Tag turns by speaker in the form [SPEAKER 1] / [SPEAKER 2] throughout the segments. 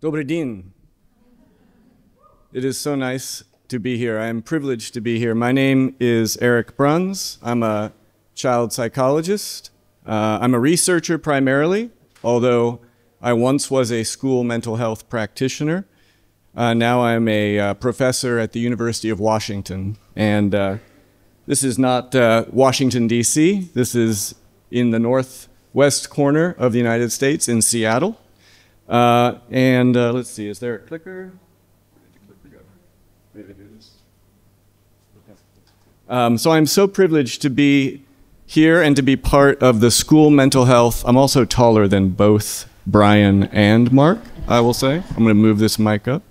[SPEAKER 1] Dobry din. It is so nice to be here. I am privileged to be here. My name is Eric Bruns. I'm a child psychologist. I'm a researcher primarily, although I once was a school mental health practitioner. Now I'm a professor at the University of Washington. And this is not Washington, D.C. This is in the northwest corner of the United States in Seattle. Let's see, is there a clicker? So I'm so privileged to be here and to be part of the school mental health. I'm also taller than both Brian and Mark, I will say. I'm going to move this mic up.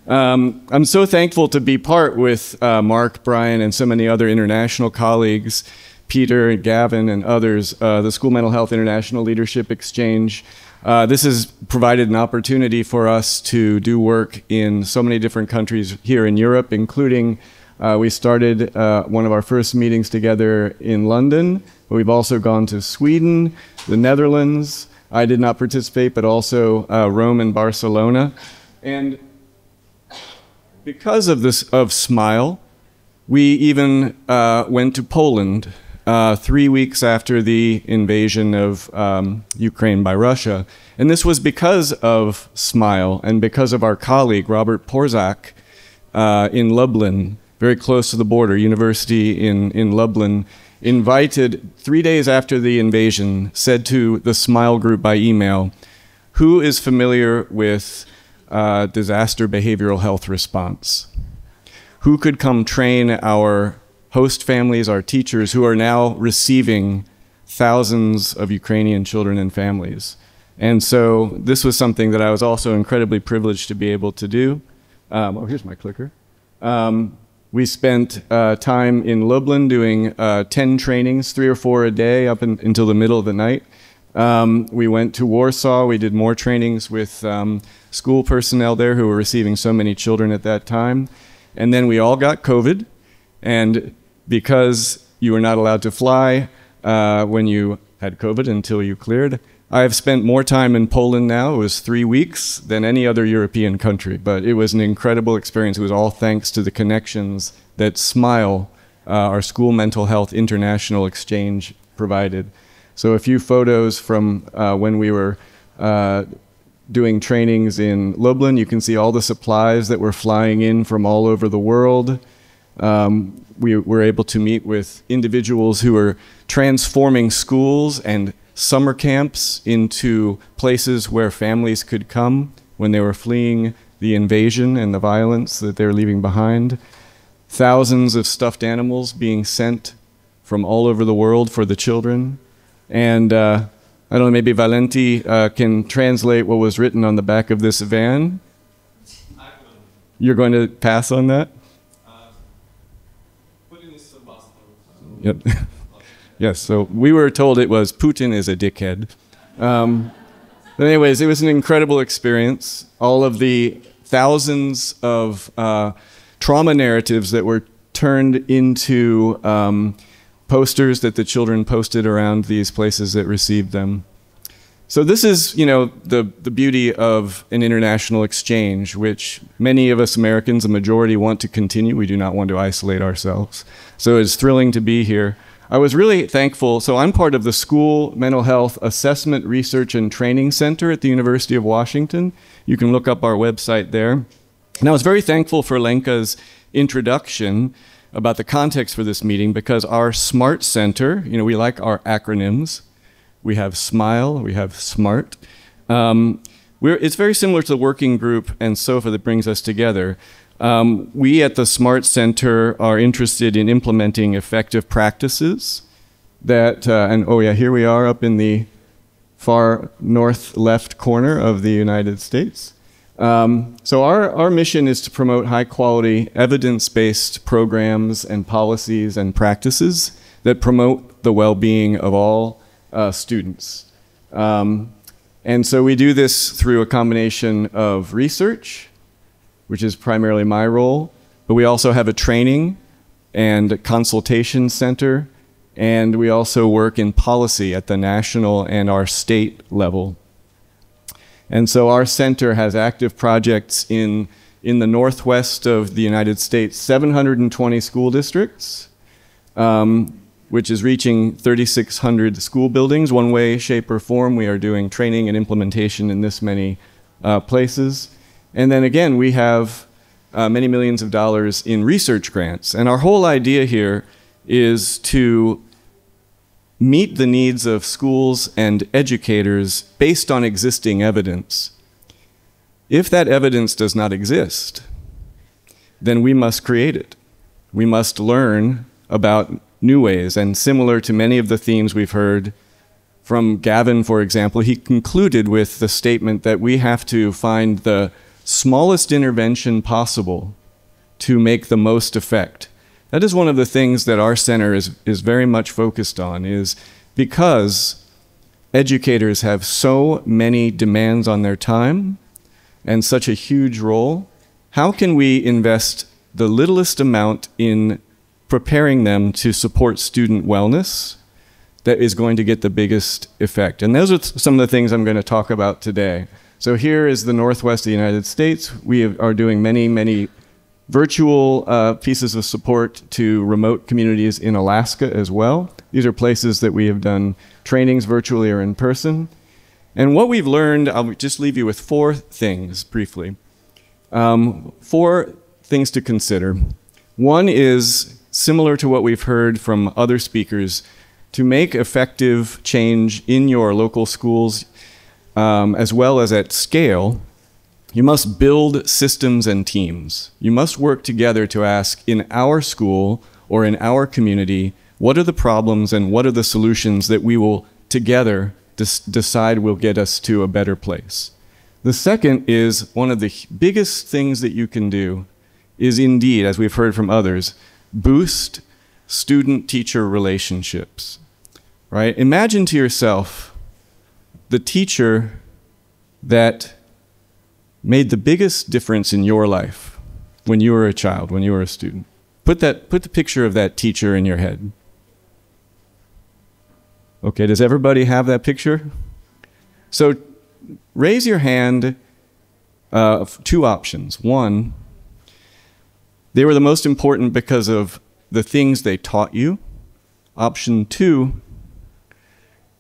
[SPEAKER 1] I'm so thankful to be part with Mark, Brian, and so many other international colleagues, Peter and Gavin and others, the School Mental Health International Leadership Exchange. This has provided an opportunity for us to do work in so many different countries here in Europe, including we started one of our first meetings together in London. But we've also gone to Sweden, the Netherlands. I did not participate, but also Rome and Barcelona. And because of this, of SMHILE, we even went to Poland 3 weeks after the invasion of Ukraine by Russia. And this was because of SMHILE and because of our colleague, Robert Porzak, in Lublin, very close to the border, university in Lublin, invited 3 days after the invasion, said to the SMHILE group by email, who is familiar with disaster behavioral health response? Who could come train our host families, our teachers, who are now receiving thousands of Ukrainian children and families? And so this was something that I was also incredibly privileged to be able to do. Oh, here's my clicker. We spent time in Lublin doing 10 trainings, 3 or 4 a day up until the middle of the night. We went to Warsaw. We did more trainings with school personnel there who were receiving so many children at that time. And then we all got COVID. And because you were not allowed to fly when you had COVID until you cleared, I have spent more time in Poland now, it was 3 weeks, than any other European country. But it was an incredible experience. It was all thanks to the connections that SMHILE, our School Mental Health International Exchange, provided. So a few photos from when we were doing trainings in Lublin. You can see all the supplies that were flying in from all over the world. We were able to meet with individuals who were transforming schools and summer camps into places where families could come when they were fleeing the invasion and the violence that they're leaving behind. Thousands of stuffed animals being sent from all over the world for the children. And I don't know, maybe Valenti can translate what was written on the back of this van. You're going to pass on that? Yep. Yes, so we were told it was Putin is a dickhead. But anyways, it was an incredible experience. All of the thousands of trauma narratives that were turned into posters that the children posted around these places that received them. So this is, you know, the beauty of an international exchange, which many of us Americans, a majority, want to continue. We do not want to isolate ourselves. So it's thrilling to be here. I was really thankful. So I'm part of the School Mental Health Assessment, Research, and Training Center at the University of Washington. You can look up our website there. And I was very thankful for Lenka's introduction about the context for this meeting, because our SMART Center, you know, we like our acronyms. We have SMILE, we have SMART. It's very similar to the working group and SOFA that brings us together. We at the SMART Center are interested in implementing effective practices that, and oh yeah, here we are up in the far north left corner of the United States. So our mission is to promote high quality evidence-based programs and policies and practices that promote the well-being of all students. And so we do this through a combination of research, which is primarily my role, but we also have a training and a consultation center, and we also work in policy at the national and our state level. And so our center has active projects in the northwest of the United States, 720 school districts, which is reaching 3,600 school buildings. One way, shape, or form, we are doing training and implementation in this many places. And then again, we have many millions of dollars in research grants. And our whole idea here is to meet the needs of schools and educators based on existing evidence. If that evidence does not exist, then we must create it. We must learn about new ways. And similar to many of the themes we've heard from Gavin, for example, he concluded with the statement that we have to find the smallest intervention possible to make the most effect. That is one of the things that our center is very much focused on, is because educators have so many demands on their time and such a huge role, how can we invest the littlest amount in preparing them to support student wellness that is going to get the biggest effect? And those are some of the things I'm going to talk about today. So here is the Northwest of the United States. We are doing many virtual pieces of support to remote communities in Alaska as well. These are places that we have done trainings virtually or in person. And what we've learned, I'll just leave you with 4 things briefly. 4 things to consider. One is similar to what we've heard from other speakers. To make effective change in your local schools, as well as at scale, you must build systems and teams. You must work together to ask, in our school or in our community, what are the problems and what are the solutions that we will together decide will get us to a better place. The second is, one of the biggest things that you can do is indeed, as we've heard from others, boost student-teacher relationships, right? Imagine to yourself the teacher that made the biggest difference in your life when you were a child, when you were a student. Put the picture of that teacher in your head. Okay, does everybody have that picture? So raise your hand of 2 options. 1, they were the most important because of the things they taught you. Option 2,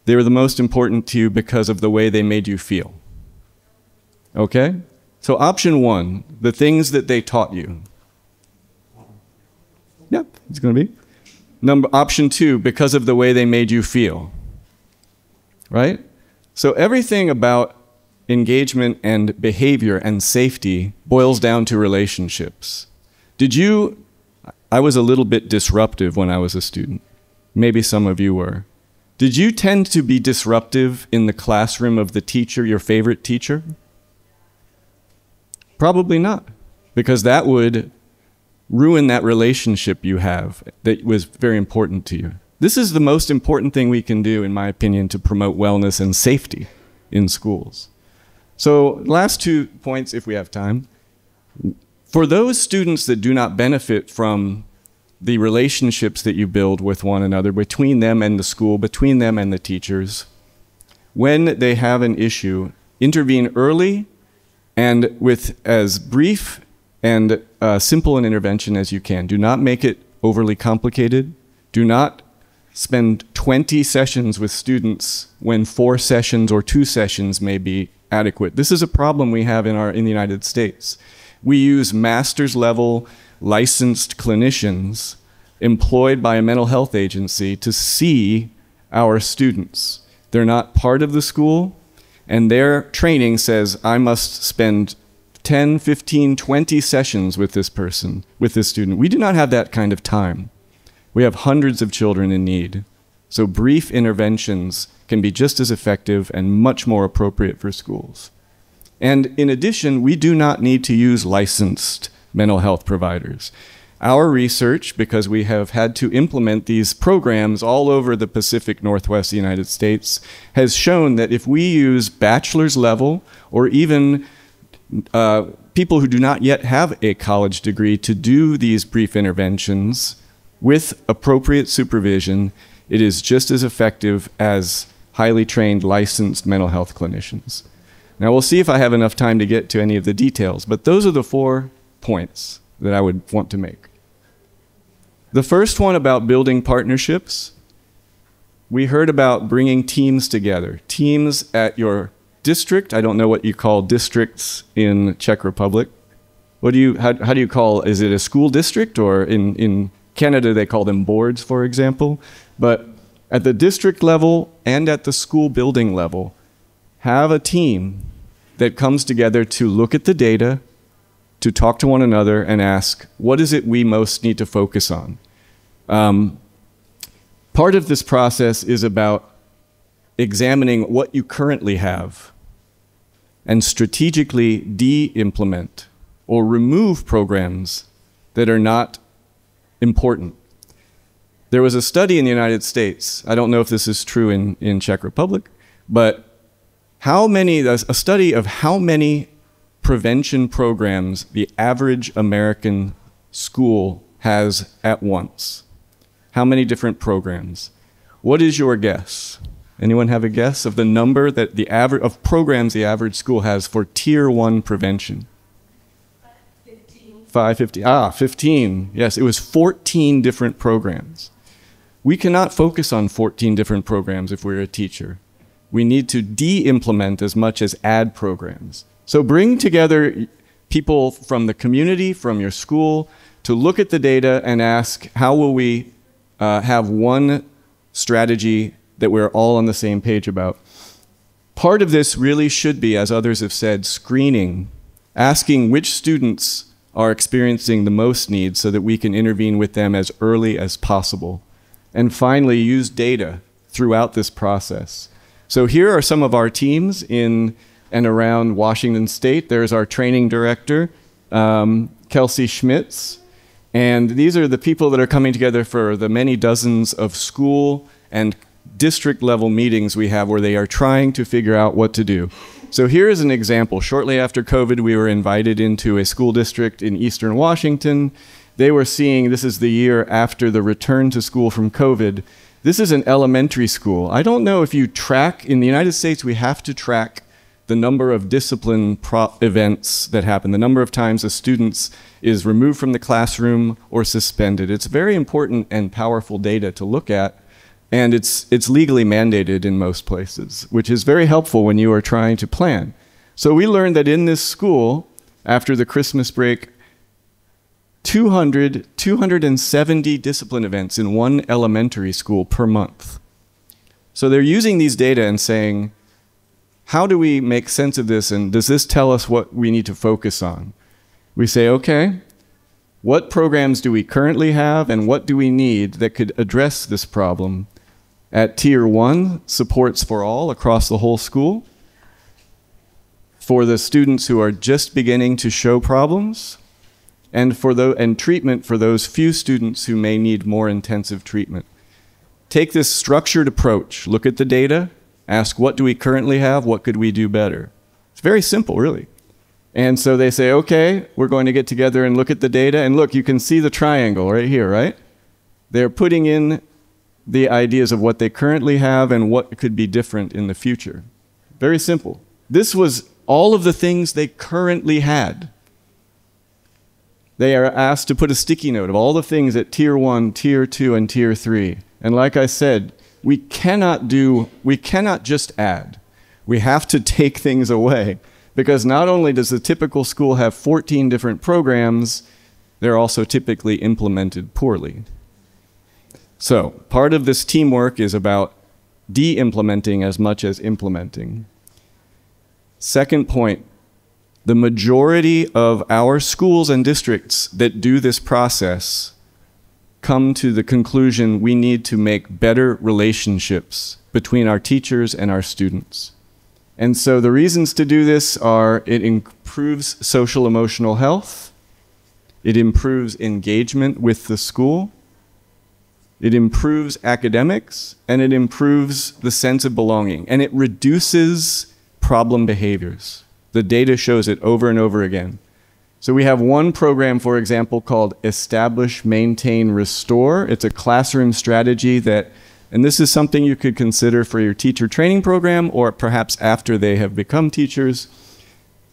[SPEAKER 1] they were the most important to you because of the way they made you feel. Okay? So option 1, the things that they taught you. Yep, it's going to be. Option 2, because of the way they made you feel. Right? So everything about engagement and behavior and safety boils down to relationships. I was a little bit disruptive when I was a student. Maybe some of you were. Did you tend to be disruptive in the classroom of the teacher, your favorite teacher? Probably not, because that would ruin that relationship you have that was very important to you. This is the most important thing we can do, in my opinion, to promote wellness and safety in schools. So last 2 points, if we have time. For those students that do not benefit from the relationships that you build with one another, between them and the school, between them and the teachers, when they have an issue, intervene early and with as brief and simple an intervention as you can. Do not make it overly complicated. Do not spend 20 sessions with students when 4 sessions or 2 sessions may be adequate. This is a problem we have in the United States. We use master's level licensed clinicians employed by a mental health agency to see our students. They're not part of the school, and their training says, I must spend 10, 15, 20 sessions with this person, with this student. We do not have that kind of time. We have hundreds of children in need. So brief interventions can be just as effective and much more appropriate for schools. And in addition, we do not need to use licensed mental health providers. Our research, because we have had to implement these programs all over the Pacific Northwest of the United States, has shown that if we use bachelor's level or even people who do not yet have a college degree to do these brief interventions with appropriate supervision, it is just as effective as highly trained licensed mental health clinicians. Now we'll see if I have enough time to get to any of the details, but those are the 4 points that I would want to make. The first one about building partnerships. We heard about bringing teams together. Teams at your district. I don't know what you call districts in Czech Republic. How do you call, is it a school district, or in Canada they call them boards, for example? But at the district level and at the school building level, have a team that comes together to look at the data, to talk to one another and ask, what is it we most need to focus on? Part of this process is about examining what you currently have and strategically de-implement or remove programs that are not important. There was a study in the United States, I don't know if this is true in Czech Republic, but a study of how many prevention programs the average American school has at once. How many different programs? What is your guess? Anyone have a guess of the number that of programs the average school has for Tier 1 prevention? 15. 15. Yes, it was 14 different programs. We cannot focus on 14 different programs if we're a teacher. We need to de-implement as much as add programs. So bring together people from the community, from your school, to look at the data and ask, how will we have one strategy that we're all on the same page about? Part of this really should be, as others have said, screening, asking which students are experiencing the most needs so that we can intervene with them as early as possible. And finally, use data throughout this process. So here are some of our teams in and around Washington State. There's our training director, Kelsey Schmitz. And these are the people that are coming together for the many dozens of school and district level meetings we have where they are trying to figure out what to do. So here is an example. Shortly after COVID, we were invited into a school district in Eastern Washington. They were seeing, this is the year after the return to school from COVID. This is an elementary school. I don't know if you track, in the United States, we have to track the number of discipline events that happen, the number of times a student is removed from the classroom or suspended. It's very important and powerful data to look at, and it's legally mandated in most places, which is very helpful when you are trying to plan. So we learned that in this school, after the Christmas break, 270 discipline events in one elementary school per month. So they're using these data and saying, how do we make sense of this, and does this tell us what we need to focus on? We say, okay, what programs do we currently have and what do we need that could address this problem? At Tier 1, supports for all across the whole school. For the students who are just beginning to show problems, and treatment for those few students who may need more intensive treatment. Take this structured approach, look at the data, ask what do we currently have, what could we do better? It's very simple, really. And so they say, okay, we're going to get together and look at the data, and look, you can see the triangle right here, right? They're putting in the ideas of what they currently have and what could be different in the future. Very simple. This was all of the things they currently had. They are asked to put a sticky note of all the things at Tier 1, Tier 2, and Tier 3. And like I said, we cannot just add. We have to take things away. Because not only does the typical school have 14 different programs, they're also typically implemented poorly. So part of this teamwork is about de-implementing as much as implementing. Second point, the majority of our schools and districts that do this process come to the conclusion we need to make better relationships between our teachers and our students. And so the reasons to do this are it improves social emotional health, it improves engagement with the school, it improves academics, and it improves the sense of belonging, and it reduces problem behaviors. The data shows it over and over again. So we have one program, for example, called Establish, Maintain, Restore. It's a classroom strategy that and this is something you could consider for your teacher training program or perhaps after they have become teachers,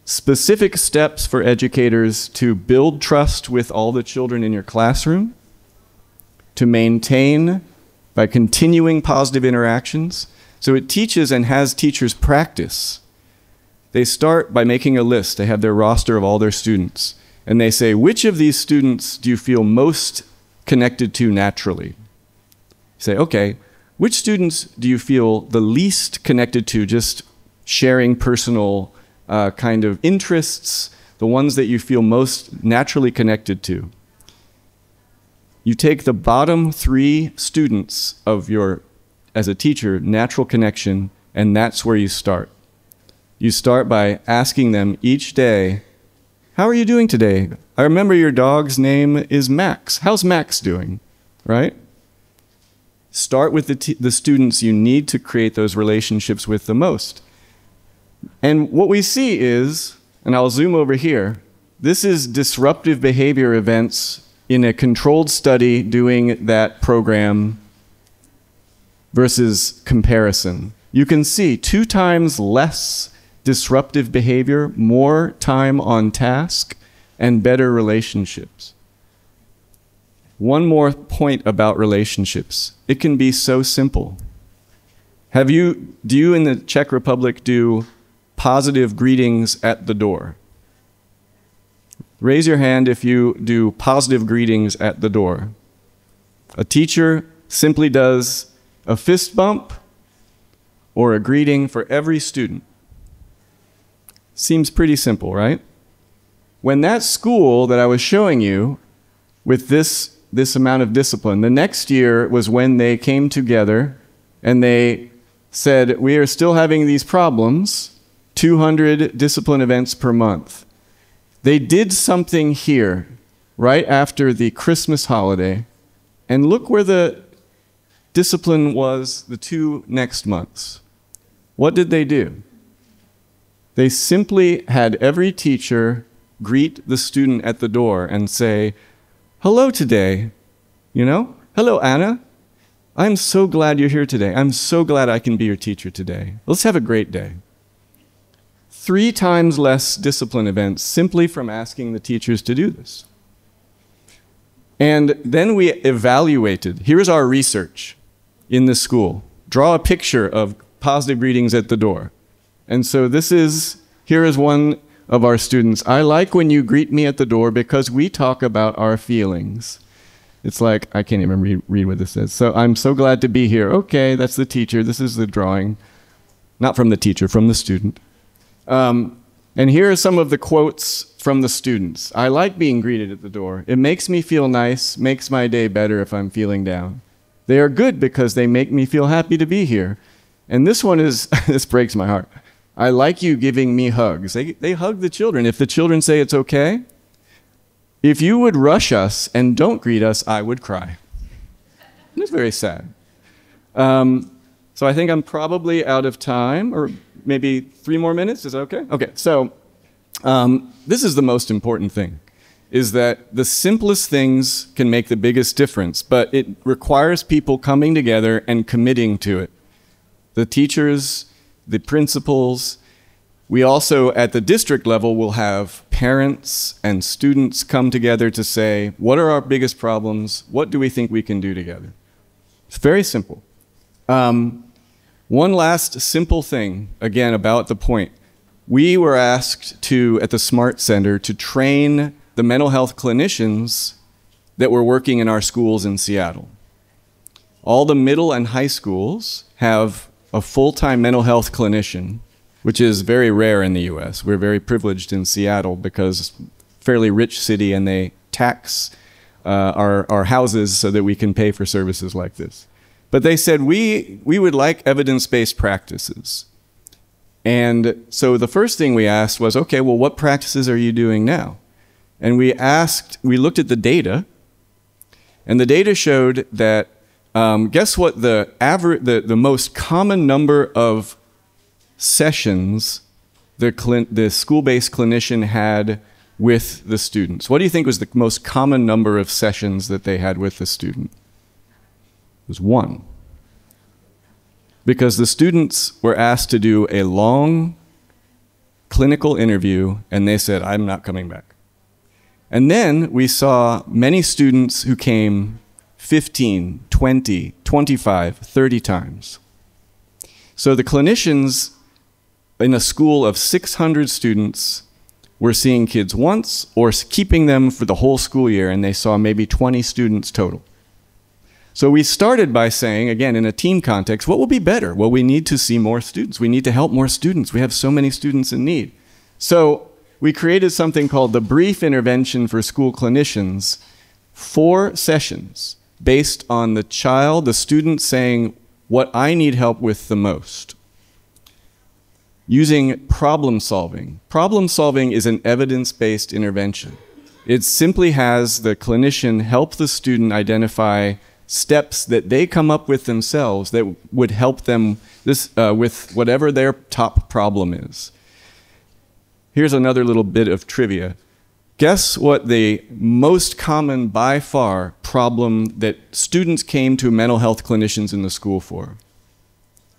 [SPEAKER 1] specific steps for educators to build trust with all the children in your classroom, to maintain by continuing positive interactions. So it teaches and has teachers practice. They start by making a list. They have their roster of all their students. And they say, which of these students do you feel most connected to naturally? You say, okay, which students do you feel the least connected to, just sharing personal kind of interests, the ones that you feel most naturally connected to? You take the bottom 3 students of your, as a teacher, natural connection, and that's where you start. You start by asking them each day, how are you doing today? I remember your dog's name is Max. How's Max doing? Right? Start with the students you need to create those relationships with the most. And what we see is, and I'll zoom over here, this is disruptive behavior events in a controlled study doing that program versus comparison. You can see 2 times less disruptive behavior, more time on task, and better relationships. One more point about relationships. It can be so simple. Do you in the Czech Republic do positive greetings at the door? Raise your hand if you do positive greetings at the door. A teacher simply does a fist bump or a greeting for every student. Seems pretty simple, right? When that school that I was showing you with this amount of discipline, the next year was when they came together and they said, we are still having these problems, 200 discipline events per month. They did something here right after the Christmas holiday, and look where the discipline was the 2 next months. What did they do? They simply had every teacher greet the student at the door and say, hello today, you know? Hello, Anna. I'm so glad you're here today. I'm so glad I can be your teacher today. Let's have a great day. 3 times less discipline events simply from asking the teachers to do this. And then we evaluated. Here's our research in the school. Draw a picture of positive greetings at the door. And so here is one of our students. I like when you greet me at the door because we talk about our feelings. It's like, I can't even read what this says. So I'm so glad to be here. Okay, that's the teacher. This is the drawing. Not from the teacher, from the student. And here are some of the quotes from the students. I like being greeted at the door. It makes me feel nice, makes my day better if I'm feeling down. They are good because they make me feel happy to be here. And this one is, this breaks my heart. I like you giving me hugs. They hug the children. If the children say it's okay, if you would rush us and don't greet us, I would cry. It's very sad. So I think I'm probably out of time, or maybe 3 more minutes. Is that okay? Okay, so this is the most important thing, is that the simplest things can make the biggest difference, but it requires people coming together and committing to it. The teachers, the principals. We also, at the district level, will have parents and students come together to say, what are our biggest problems? What do we think we can do together? It's very simple. One last simple thing, again, about the point. We were asked to, at the SMART Center, to train the mental health clinicians that were working in our schools in Seattle. All the middle and high schools have a full-time mental health clinician, which is very rare in the US. We're very privileged in Seattle because it's a fairly rich city and they tax our houses so that we can pay for services like this. But they said, we would like evidence-based practices. And so the first thing we asked was, okay, well, what practices are you doing now? And we looked at the data, and the data showed that, guess what the most common number of sessions the school-based clinician had with the students? What do you think was the most common number of sessions that they had with the student? It was 1. because the students were asked to do a long clinical interview, and they said, I'm not coming back. And then we saw many students who came 15, 20, 25, 30 times. So the clinicians in a school of 600 students were seeing kids once or keeping them for the whole school year, and they saw maybe 20 students total. So we started by saying, again, in a team context, what will be better? Well, we need to see more students. We need to help more students. We have so many students in need. So we created something called the Brief Intervention for School Clinicians, 4 sessions based on the child, the student saying what I need help with the most. Using problem solving. Problem solving is an evidence-based intervention. It simply has the clinician help the student identify steps that they come up with themselves that would help them with whatever their top problem is. Here's another little bit of trivia. Guess what the most common, by far, problem that students came to mental health clinicians in the school for?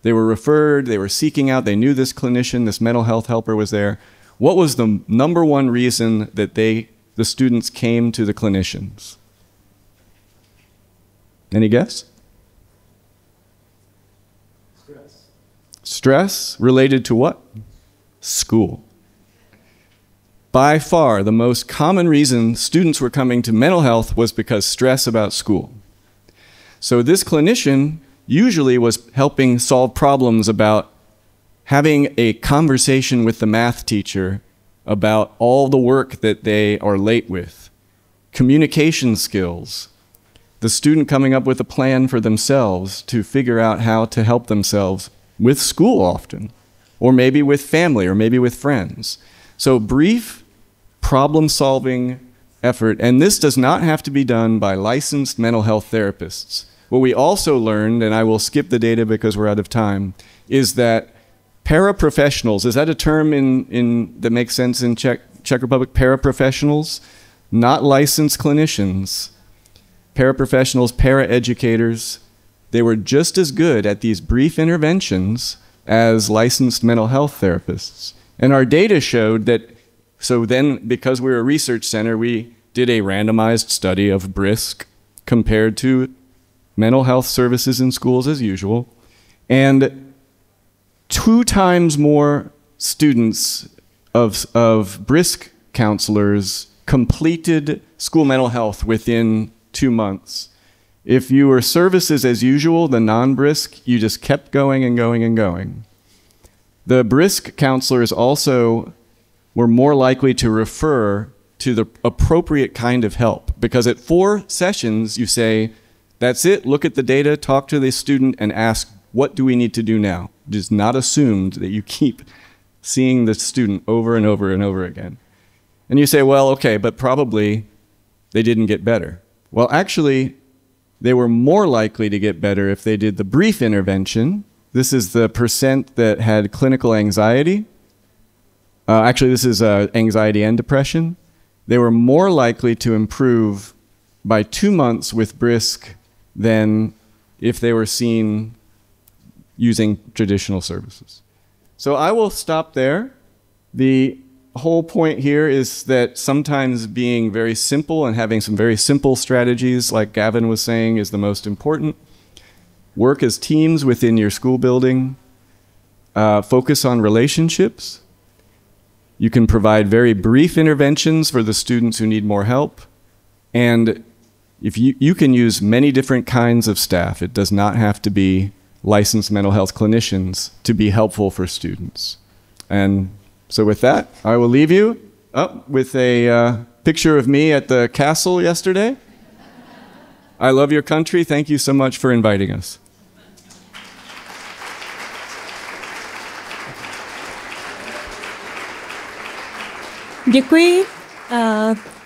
[SPEAKER 1] They were referred, they were seeking out, they knew this clinician, this mental health helper was there. What was the number one reason that the students came to the clinicians? Any guess? Stress. Stress related to what? School. By far, the most common reason students were coming to mental health was because stress about school. So this clinician usually was helping solve problems about having a conversation with the math teacher about all the work that they are late with, communication skills, the student coming up with a plan for themselves to figure out how to help themselves with school often, or maybe with family, or maybe with friends. So brief problem-solving effort, and this does not have to be done by licensed mental health therapists. What we also learned, and I will skip the data because we're out of time, is that paraprofessionals, is that a term that makes sense in Czech Republic? Paraprofessionals, not licensed clinicians, paraprofessionals, paraeducators, they were just as good at these brief interventions as licensed mental health therapists. And our data showed that, so then because we're a research center, we did a randomized study of BRISC compared to mental health services in schools as usual. And 2 times more students of BRISC counselors completed school mental health within 2 months. If you were services as usual, the non-BRISC, you just kept going and going and going. The BRISC counselors also were more likely to refer to the appropriate kind of help, because at 4 sessions you say, that's it, look at the data, talk to the student and ask, what do we need to do now? It is not assumed that you keep seeing the student over and over and over again. And you say, well, okay, but probably they didn't get better. Well, actually, they were more likely to get better if they did the brief intervention. This is the percent that had clinical anxiety. Actually, this is anxiety and depression. They were more likely to improve by 2 months with BRISC than if they were seen using traditional services. So I will stop there. The whole point here is that sometimes being very simple and having some very simple strategies, like Gavin was saying, is the most important. Work as teams within your school building. Focus on relationships. You can provide very brief interventions for the students who need more help. And if you can use many different kinds of staff. It does not have to be licensed mental health clinicians to be helpful for students. And so with that, I will leave you up with a picture of me at the castle yesterday. I love your country. Thank you so much for inviting us.
[SPEAKER 2] Děkuji.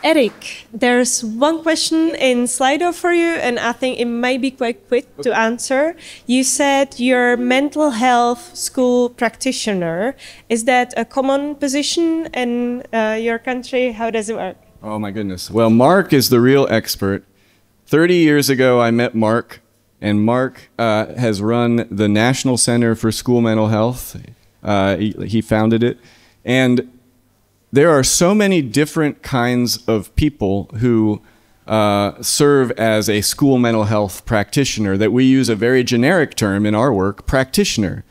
[SPEAKER 2] Eric, there's one question in Slido for you, and I think it might be quite quick to answer. You said you're a mental health school practitioner. Is that a common position in your country? How does it work?
[SPEAKER 1] Oh my goodness. Well, Mark is the real expert. 30 years ago, I met Mark, And Mark has run the National Center for School Mental Health. He founded it. And there are so many different kinds of people who serve as a school mental health practitioner that we use a very generic term in our work, practitioner.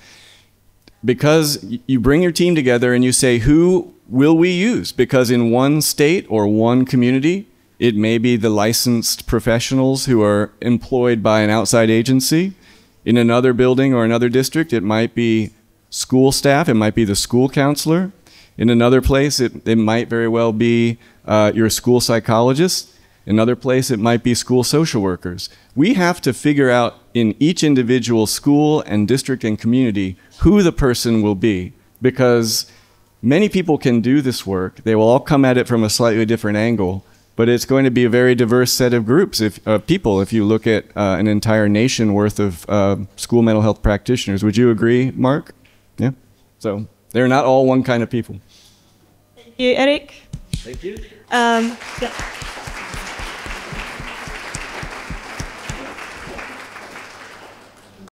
[SPEAKER 1] Because you bring your team together and you say, who will we use? Because in one state or one community, it may be the licensed professionals who are employed by an outside agency. In another building or another district, it might be school staff, it might be the school counselor. In another place, it might very well be your school psychologist. In another place, it might be school social workers. We have to figure out in each individual school and district and community who the person will be, because many people can do this work. They will all come at it from a slightly different angle, but it's going to be a very diverse set of groups, people, if you look at an entire nation worth of school mental health practitioners. Would you agree, Mark? Yeah? So they're not all one kind of people.
[SPEAKER 2] Thank you, Eric.
[SPEAKER 1] Thank you.
[SPEAKER 2] Yeah.